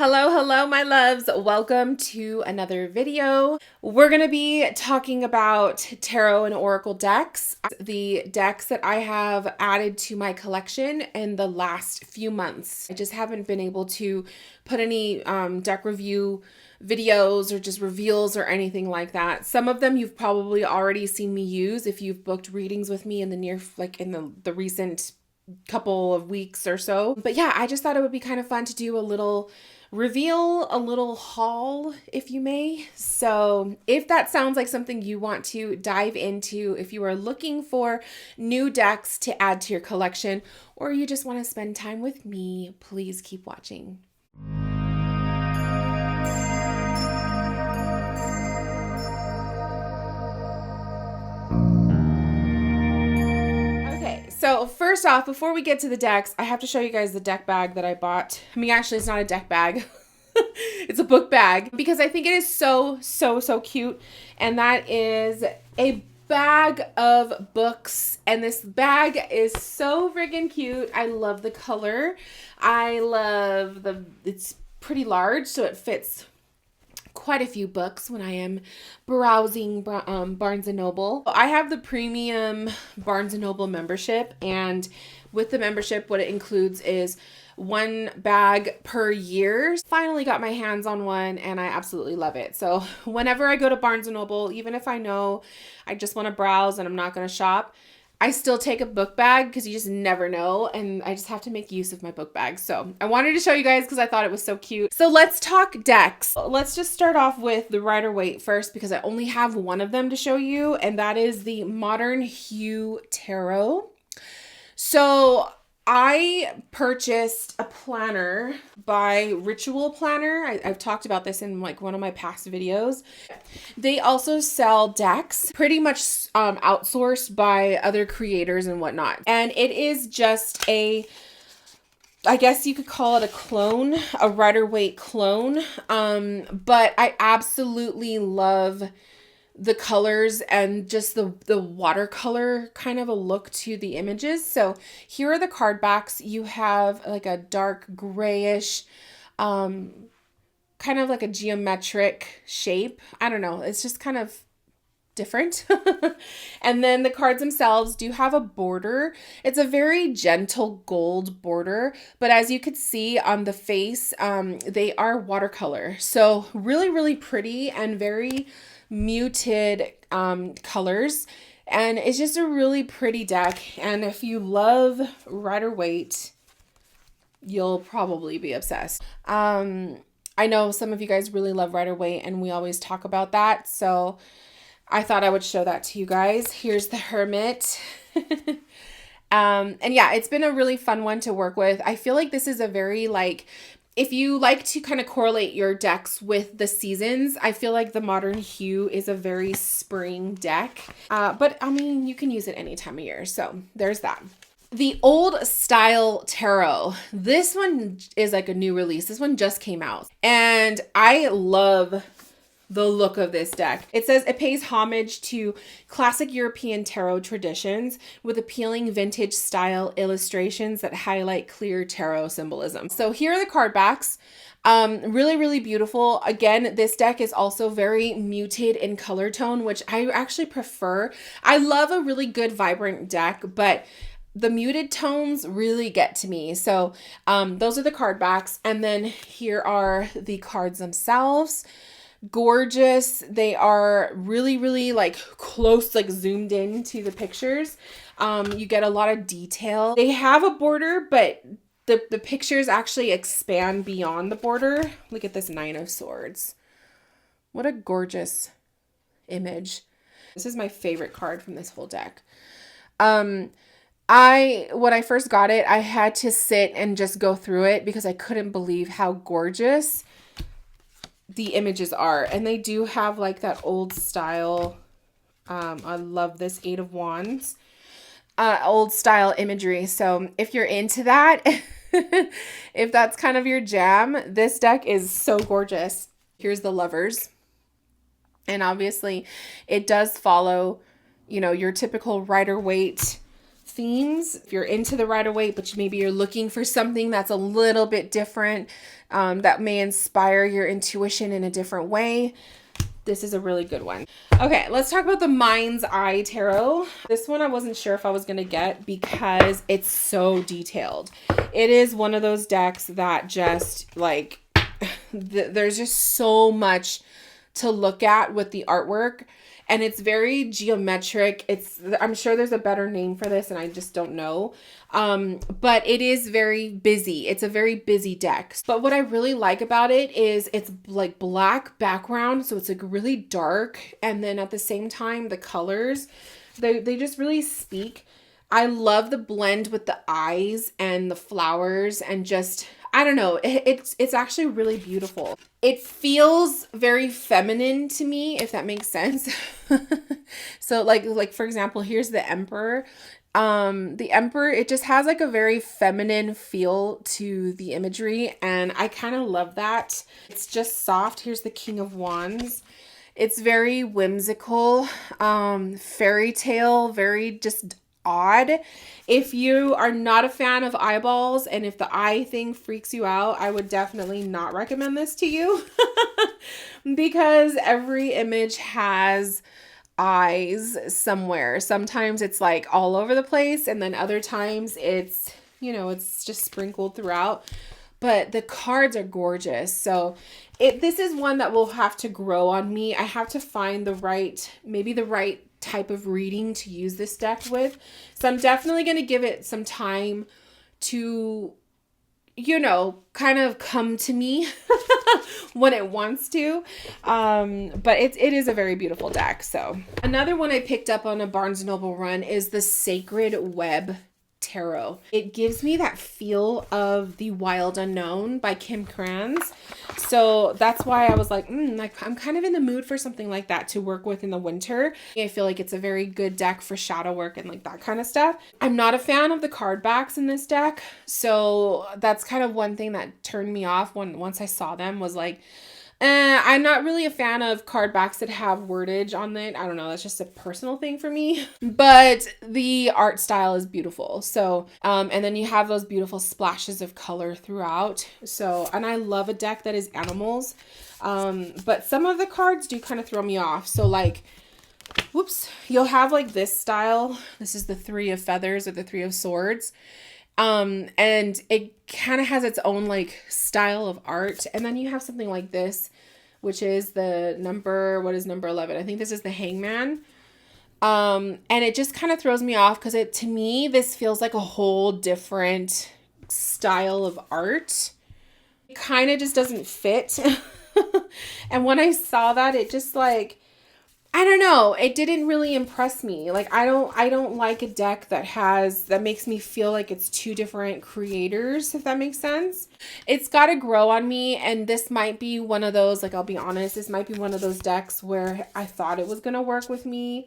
Hello, my loves. Welcome to another video. We're going to be talking about tarot and oracle decks, the decks that I have added to my collection in the last few months. I just haven't been able to put any deck review videos or just reveals or anything like that. Some of them you've probably already seen me use if you've booked readings with me in the recent couple of weeks or so. But yeah, I just thought it would be kind of fun to do a little reveal, a little haul, if you may. So if that sounds like something you want to dive into, if you are looking for new decks to add to your collection, or you just want to spend time with me, please keep watching. So first off, before we get to the decks, I have to show you guys the deck bag that I bought. I mean, actually, it's not a deck bag. It's a book bag because I think it is so cute. And that is a bag of books. And this bag is so friggin' cute. I love the color. It's pretty large, so it fits quite a few books when I am browsing Barnes & Noble. I have the premium Barnes & Noble membership, and with the membership, what it includes is one bag per year. Finally got my hands on one, and I absolutely love it. So whenever I go to Barnes & Noble, even if I know I just want to browse and I'm not going to shop, I still take a book bag because you just never know, and I just have to make use of my book bag. So I wanted to show you guys because I thought it was so cute. So let's talk decks. Let's just start off with the Rider-Waite first because I only have one of them to show you, and that is the Modern Hue Tarot. So I purchased a planner by Ritual Planner. I've talked about this in like one of my past videos. They also sell decks, pretty much outsourced by other creators and whatnot. And it is just I guess you could call it a clone, a Rider-Waite clone. But I absolutely love the colors and just the watercolor kind of a look to the images. So here are the card backs. You have like a dark grayish, kind of like a geometric shape. I don't know. It's just kind of different. And then the cards themselves do have a border. It's a very gentle gold border, but as you could see on the face, they are watercolor. So really pretty and very muted colors, and it's just a really pretty deck. And if you love Rider-Waite, you'll probably be obsessed. I know some of you guys really love Rider-Waite, and we always talk about that, so I thought I would show that to you guys. Here's the Hermit. And yeah, it's been a really fun one to work with. I feel like this is a very if you like to kind of correlate your decks with the seasons, I feel like the Modern Hue is a very spring deck. But I mean, you can use it any time of year. So there's that. The Old Style Tarot. This one is like a new release. This one just came out. And I love the look of this deck. It says it pays homage to classic European tarot traditions with appealing vintage style illustrations that highlight clear tarot symbolism. So here are the card backs. Really beautiful. Again, this deck is also very muted in color tone, which I actually prefer. I love a really good vibrant deck, but the muted tones really get to me. So those are the card backs. And then here are the cards themselves. Gorgeous. They are really like close, like zoomed in to the pictures. You get a lot of detail. They have a border, but the pictures actually expand beyond the border. Look at this Nine of Swords. What a gorgeous image. This is my favorite card from this whole deck. When I first got it, I had to sit and just go through it because I couldn't believe how gorgeous the images are. And they do have like that old style, I love this Eight of Wands, old style imagery. So if you're into that, if that's kind of your jam, this deck is so gorgeous. Here's the Lovers. And obviously it does follow, your typical Rider-Waite themes. If you're into the Rider-Waite, but maybe you're looking for something that's a little bit different, that may inspire your intuition in a different way, this is a really good one. Okay, let's talk about the Mind's Eye Tarot. This one I wasn't sure if I was going to get because it's so detailed. It is one of those decks that just like, there's just so much to look at with the artwork. And it's very geometric. I'm sure there's a better name for this and I just don't know. But it is very busy. It's a very busy deck. But what I really like about it is it's like black background. So it's like really dark. And then at the same time, the colors, they just really speak. I love the blend with the eyes and the flowers and just, I don't know, it's actually really beautiful. It feels very feminine to me, if that makes sense. So like for example, here's the Emperor. The Emperor, it just has like a very feminine feel to the imagery, and I kind of love that. It's just soft. Here's the King of Wands. It's very whimsical, fairy tale, very just odd. If you are not a fan of eyeballs and if the eye thing freaks you out, I would definitely not recommend this to you because every image has eyes somewhere. Sometimes it's like all over the place, and then other times it's, you know, it's just sprinkled throughout. But the cards are gorgeous. So this is one that will have to grow on me. I have to find maybe the right type of reading to use this deck with. So I'm definitely going to give it some time to, you know, kind of come to me when it wants to. But it is a very beautiful deck. So another one I picked up on a Barnes & Noble run is the Sacred Web Tarot. It gives me that feel of The Wild Unknown by Kim Krans. So that's why I was like, I'm kind of in the mood for something like that to work with in the winter. I feel like it's a very good deck for shadow work and like that kind of stuff. I'm not a fan of the card backs in this deck. So that's kind of one thing that turned me off once I saw them, was like, I'm not really a fan of card backs that have wordage on it. I don't know. That's just a personal thing for me. But the art style is beautiful. So, and then you have those beautiful splashes of color throughout. So, and I love a deck that is animals. But some of the cards do kind of throw me off. So like, whoops, you'll have like this style. This is the Three of Feathers or the Three of Swords. And it kind of has its own like style of art. And then you have something like this, which is the number 11? I think this is the Hangman. And it just kind of throws me off because to me, this feels like a whole different style of art. It kind of just doesn't fit. And when I saw that, it just like, I don't know. It didn't really impress me. Like, I don't like a deck that makes me feel like it's two different creators, if that makes sense. It's got to grow on me. And this might be one of those, like, I'll be honest, this might be one of those decks where I thought it was going to work with me,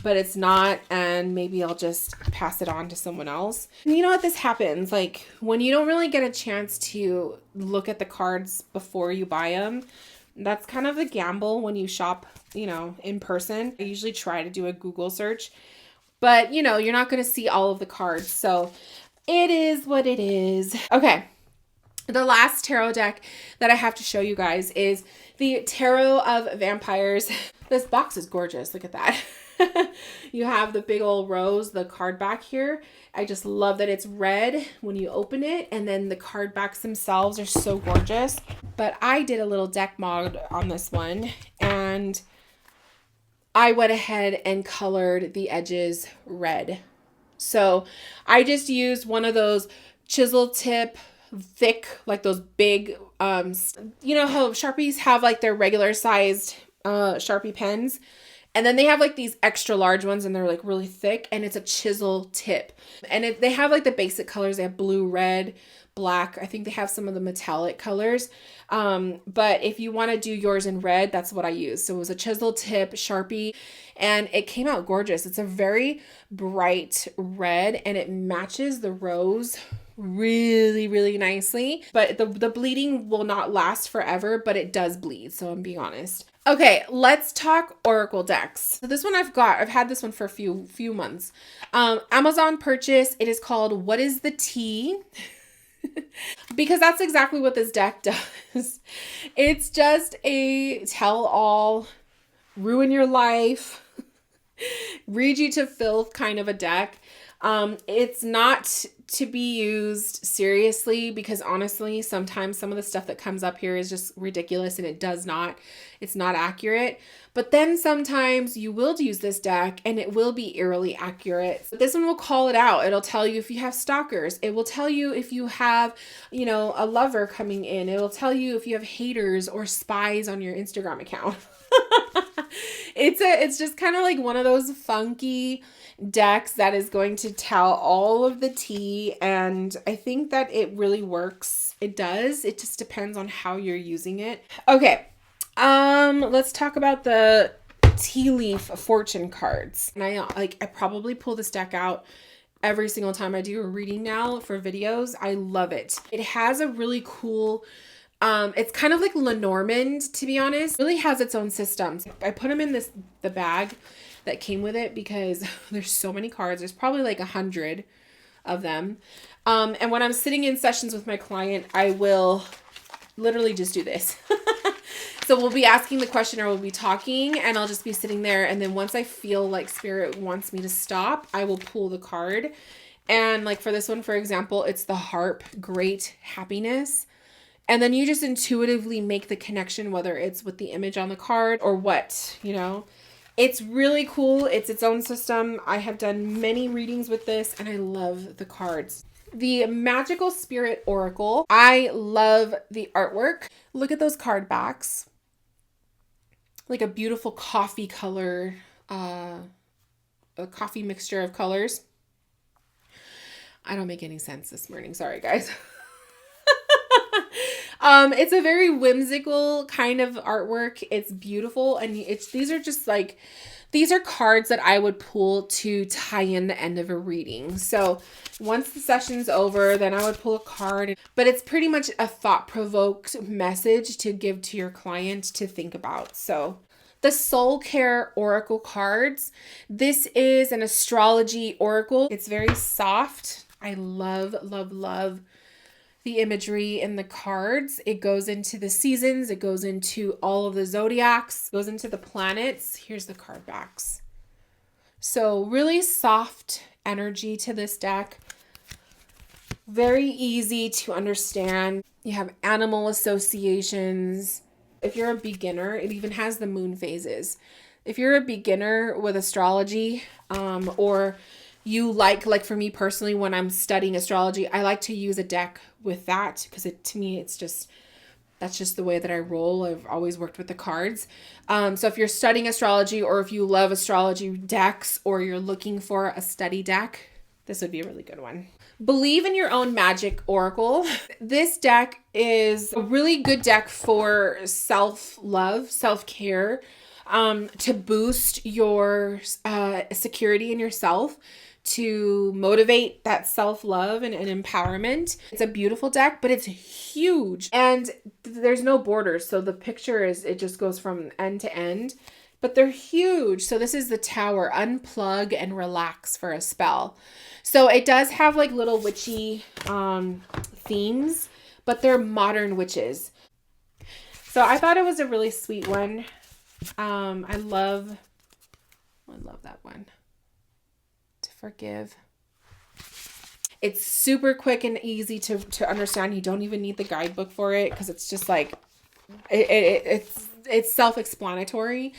but it's not. And maybe I'll just pass it on to someone else. And you know what? This happens. Like, when you don't really get a chance to look at the cards before you buy them, that's kind of a gamble when you shop, you know, in person. I usually try to do a Google search, but you know, you're not going to see all of the cards. So it is what it is. Okay. The last tarot deck that I have to show you guys is the Tarot of Vampires. This box is gorgeous. Look at that. You have the big old rose, the card back here. I just love that it's red when you open it, and then the card backs themselves are so gorgeous. But I did a little deck mod on this one, and I went ahead and colored the edges red. So I just used one of those chisel tip, thick, like those big, you know how Sharpies have like their regular sized Sharpie pens? And then they have like these extra large ones, and they're like really thick, and it's a chisel tip. And they have like the basic colors. They have blue, red, black. I think they have some of the metallic colors. But if you want to do yours in red, that's what I used. So it was a chisel tip Sharpie, and it came out gorgeous. It's a very bright red, and it matches the rose really, really nicely. But the bleeding will not last forever, but it does bleed. So I'm being honest. Okay, let's talk Oracle decks. So this one I've had this one for a few months. Amazon purchase. It is called What is the Tea? Because that's exactly what this deck does. It's just a tell-all, ruin your life, read you to filth kind of a deck. It's not to be used seriously because honestly, sometimes some of the stuff that comes up here is just ridiculous and it's not accurate. But then sometimes you will use this deck and it will be eerily accurate. But this one will call it out. It'll tell you if you have stalkers. It will tell you if you have, a lover coming in. It'll tell you if you have haters or spies on your Instagram account. It's just kind of like one of those funky decks that is going to tell all of the tea, and I think that it really works. It does. It just depends on how you're using it. Okay. Let's talk about the tea leaf fortune cards. And I probably pull this deck out every single time I do a reading now for videos. I love it. It has a really cool it's kind of like Lenormand, to be honest. It really has its own systems. I put them in the bag that came with it because there's so many cards. There's probably like 100 of them. And when I'm sitting in sessions with my client, I will literally just do this. So we'll be asking the question or we'll be talking and I'll just be sitting there. And then once I feel like spirit wants me to stop, I will pull the card. And like for this one, for example, it's the harp, great happiness. And then you just intuitively make the connection, whether it's with the image on the card or what, It's really cool. It's its own system. I have done many readings with this and I love the cards. The Magical Spirit Oracle. I love the artwork. Look at those card backs. Like a beautiful coffee color, a coffee mixture of colors. I don't make any sense this morning. Sorry, guys. It's a very whimsical kind of artwork. It's beautiful. And these are cards that I would pull to tie in the end of a reading. So once the session's over, then I would pull a card, but it's pretty much a thought-provoked message to give to your client to think about. So the Soul Care Oracle cards. This is an astrology oracle. It's very soft. I love, love, love the imagery in the cards. It goes into the seasons. It goes into all of the zodiacs. It goes into the planets. Here's the card backs. So really soft energy to this deck. Very easy to understand. You have animal associations. If you're a beginner, it even has the moon phases. If you're a beginner with astrology, or you like for me personally, when I'm studying astrology, I like to use a deck with that because to me, that's just the way that I roll. I've always worked with the cards. So if you're studying astrology or if you love astrology decks or you're looking for a study deck, this would be a really good one. Believe in Your Own Magic Oracle. This deck is a really good deck for self-love, self-care, to boost your security in yourself, to motivate that self-love and empowerment. It's a beautiful deck, but it's huge and there's no borders. So the picture it just goes from end to end, but they're huge. So this is the Tower, unplug and relax for a spell. So it does have like little witchy themes, but they're modern witches. So I thought it was a really sweet one. I love that one. To forgive. It's super quick and easy to understand. You don't even need the guidebook for it because it's just like it's self-explanatory.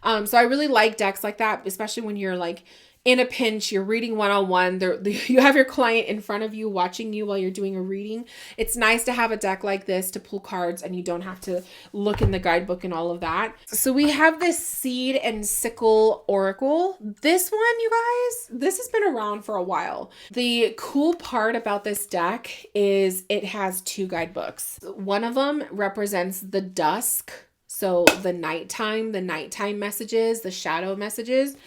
So I really like decks like that, especially when you're like in a pinch, you're reading one-on-one, you have your client in front of you watching you while you're doing a reading. It's nice to have a deck like this to pull cards and you don't have to look in the guidebook and all of that. So we have this Seed and Sickle Oracle. This one, you guys, this has been around for a while. The cool part about this deck is it has 2 guidebooks. One of them represents the dusk, so the nighttime messages, the shadow messages.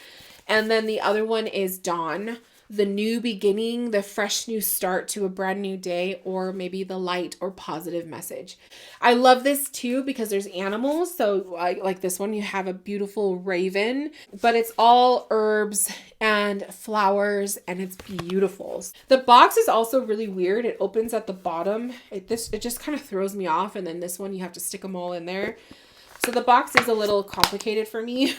And then the other one is dawn. the new beginning, the fresh new start to a brand new day, or maybe the light or positive message. I love this too because there's animals. So like this one, you have a beautiful raven, but it's all herbs and flowers, and it's beautiful. The box is also really weird. It opens at the bottom. It just kind of throws me off, and then this one you have to stick them all in there. So the box is a little complicated for me,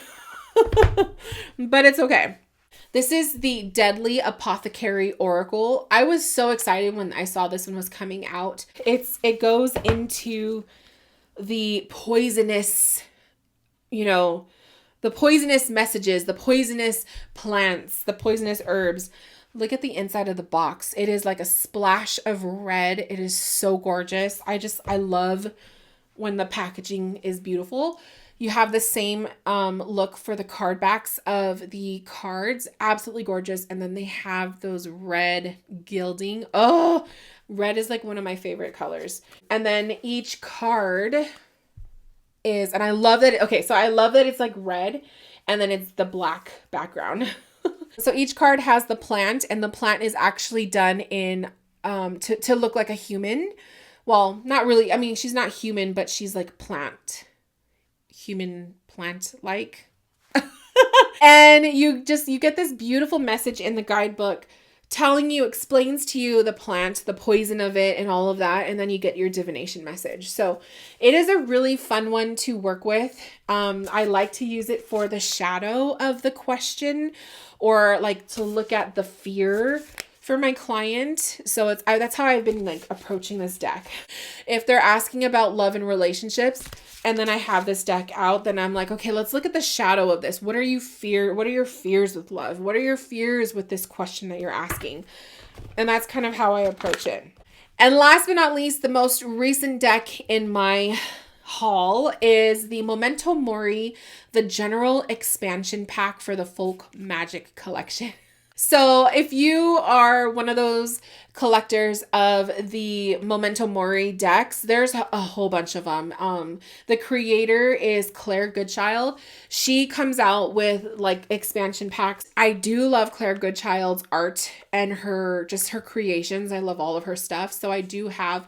but it's okay. This is the Deadly Apothecary Oracle. I was so excited when I saw this one was coming out. It goes into the poisonous, the poisonous messages, the poisonous plants, the poisonous herbs. Look at the inside of the box. It is like a splash of red. It is so gorgeous. I love when the packaging is beautiful. You have the same look for the card backs of the cards. Absolutely gorgeous. And then they have those red gilding. Oh, red is like one of my favorite colors. And then each card is, and I love that. I love that it's like red and then it's the black background. So each card has the plant, and the plant is actually done in to look like a human. Well, not really. I mean, she's not human, but she's like human plant like. And you get this beautiful message in the guidebook telling you, explains to you the plant, the poison of it, and all of that, and then you get your divination message. So it is a really fun one to work with. I like to use it for the shadow of the question, or like to look at the fear for my client. So that's how I've been like approaching this deck. If they're asking about love and relationships, and then I have this deck out, then I'm like, okay, let's look at the shadow of this. What are your fears with love? What are your fears with this question that you're asking? And that's kind of how I approach it. And last but not least, the most recent deck in my haul is the Momento Mory, the General Expansion Pack for the Folk Magic Collection. So if you are one of those collectors of the Momento Mory decks, there's a whole bunch of them. The creator is Claire Goodchild. She comes out with like expansion packs. I do love Claire Goodchild's art and her creations. I love all of her stuff. So I do have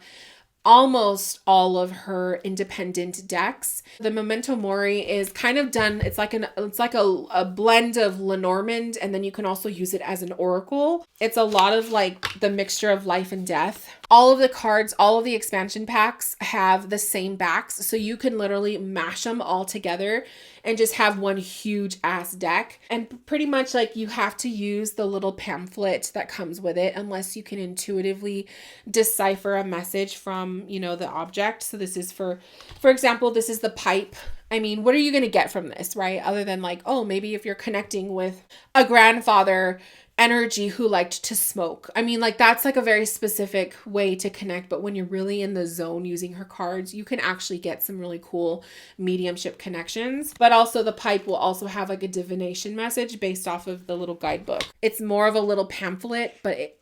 almost all of her independent decks. The Memento Mori is kind of done. It's like a blend of Lenormand, and then you can also use it as an oracle. It's a lot of like the mixture of life and death. All of the cards, all of the expansion packs have the same backs, so you can literally mash them all together and just have one huge ass deck. And pretty much like you have to use the little pamphlet that comes with it unless you can intuitively decipher a message from, the object. So this is for example, this is the pipe. I mean, what are you going to get from this, right? Other than like, oh, maybe if you're connecting with a grandfather energy who liked to smoke. I mean, like that's like a very specific way to connect, but when you're really in the zone using her cards, you can actually get some really cool mediumship connections. But also the pipe will also have like a divination message based off of the little guidebook. It's more of a little pamphlet, but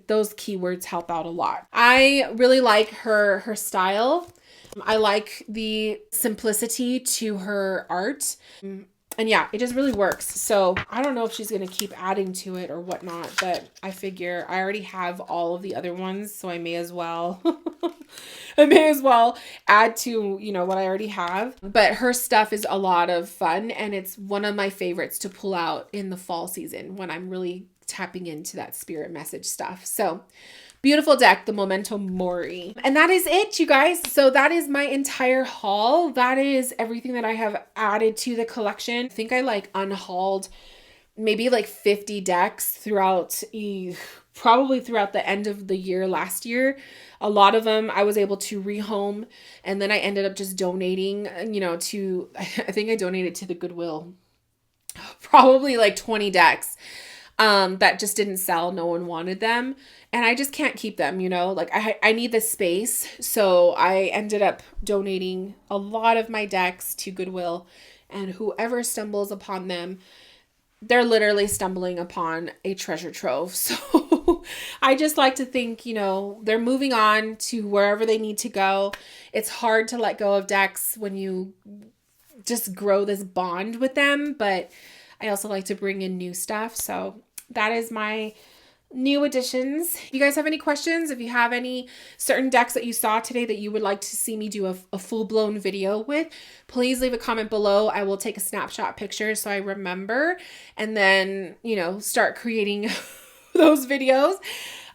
those keywords help out a lot. I really like her style. I like the simplicity to her art. And yeah, it just really works. So I don't know if she's going to keep adding to it or whatnot, but I figure I already have all of the other ones. So I may as well, add to, what I already have. But her stuff is a lot of fun. And it's one of my favorites to pull out in the fall season when I'm really tapping into that spirit message stuff. So beautiful deck, the Momento Mory. And that is it, you guys. So that is my entire haul. That is everything that I have added to the collection. I think I unhauled maybe 50 decks probably throughout the end of the year last year. A lot of them I was able to rehome, and then I ended up just donating, I think I donated to the Goodwill, probably 20 decks. That just didn't sell. No one wanted them. And I just can't keep them, I need the space. So I ended up donating a lot of my decks to Goodwill, and whoever stumbles upon them, they're literally stumbling upon a treasure trove. So I just like to think, they're moving on to wherever they need to go. It's hard to let go of decks when you just grow this bond with them, but I also like to bring in new stuff. So that is my new additions. If you guys have any questions, if you have any certain decks that you saw today that you would like to see me do a full-blown video with, please leave a comment below. I will take a snapshot picture so I remember, and then, you know, start creating those videos.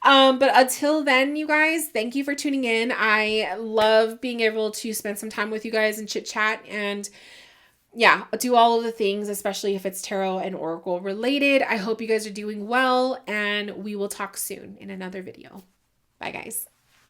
But until then, you guys, thank you for tuning in. I love being able to spend some time with you guys and chit chat and yeah, do all of the things, especially if it's tarot and oracle related. I hope you guys are doing well, and we will talk soon in another video. Bye, guys.